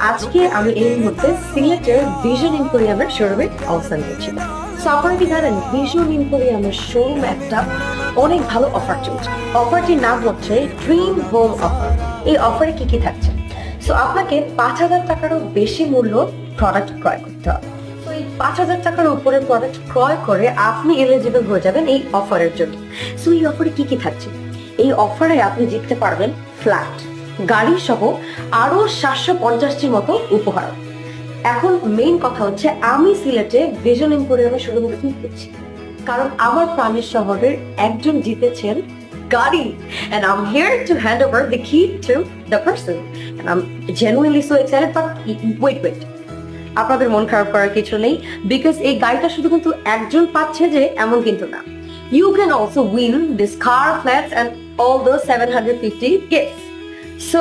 আজকে আমি এই মুহূর্তে সিলেটের ভিশন এম্পোরিয়ামের শোরুমে অবস্থান করছি। সো আপনারা কি জানেন ভিশন এম্পোরিয়ামের শোরুম একটা অনেক ভালো অফার চলছে। অফারটির নাম হচ্ছে ড্রিম হোম অফার। এই অফারে কি কি থাকছে? সো আপনাকে 5,000 টাকারও বেশি মূল্য প্রোডাক্ট ক্রয় করতে হবে। তো এই 5,000 টাকার উপরে প্রোডাক্ট ক্রয় করে আপনি এলিজিবল হয়ে যাবেন এই অফারের জন্য। সো এই অফারে কি কি থাকছে? এই অফারে আপনি জিততে পারবেন ফ্ল্যাট, গাড়ি সহ আরো 750টির মতো উপহার। এখন মেইন কথা হচ্ছে আমি সিলেটে ভিশন এম্পোরিয়ামে শুরু করছি কারণ আমার প্রাণের শহরের একজন জিতেছেন গাড়ি, and I'm here to hand over the key to the person, and I'm genuinely so excited. But wait, আপনাদের মন খারাপ করার কিছু নেই, বিকজ এই গাড়িটা শুধু কিন্তু একজন পাচ্ছে যে এমন কিন্তু না। You can also win this car, flats and all those 750 gifts. So